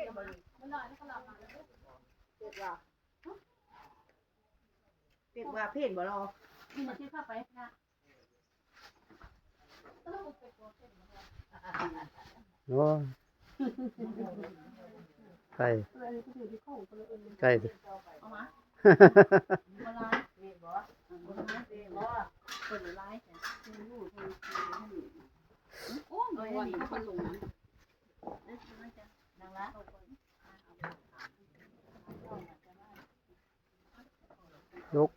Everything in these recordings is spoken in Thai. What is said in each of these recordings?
เป็ดว่าเพศบ่รอนี่มาที่ข้าไปนะโอ้ไก่ไก่เอามาบ่ร้ายนี่บ่บ่ร้ายบ่เปิดร้ายโอ้ยวันนี้คนลงนั่งละยก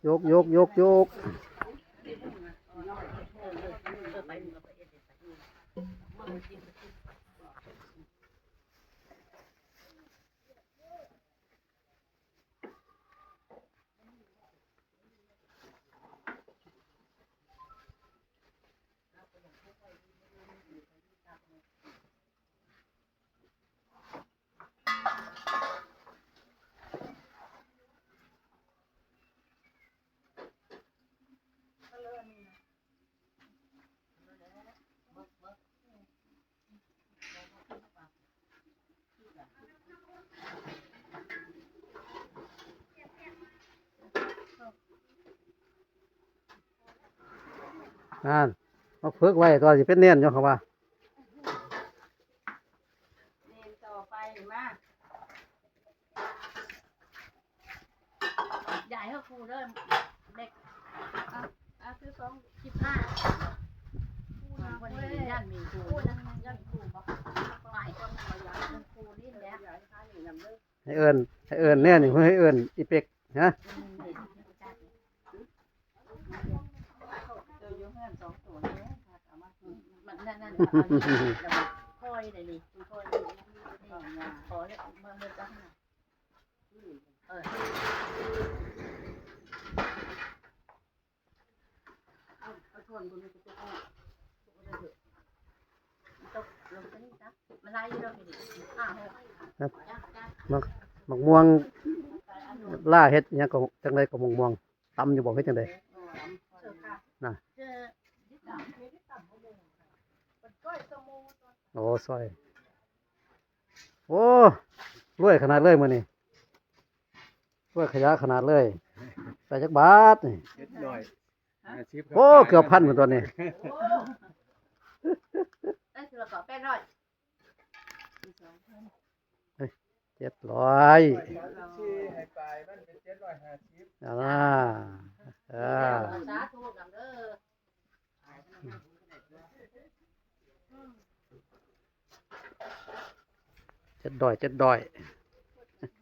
นั่นมาฝึกไว้ตอนสิเป็นเนียนอยู่ครับว่าเรียนต่อไปมาใหญ่เท่าครูเริ่มเด็กคือ2.15วันนี้ย่านมีครูย่านครูบอกหมายคนมาย่านครูนี่แหละให้เอิญแน่นี่เพื่อให้เอิญอีเป็กฮะนั่นคอยเลยนี่คอยขอเนี่ยมาเมื่อจ้าเอาส่วนบนนี้จะตกลงตรงนี้จ้ะมันไล่เราไปดิหมักม่วงล่าเฮ็ดยังก็จังไดก็หมักม่วงตำอยู่บ่เฮ็ดจังไดน่ะโอ้ซอยโอ้รวยขนาดเลยมื้อนี้รวยขยะขนาดเลยใส่จักบาทนี่โอ้เกือบพันเหมือนตัวนี้ได้คือเราก็800 700ให้ไปมันเป็น750สาธุนำเด้อ700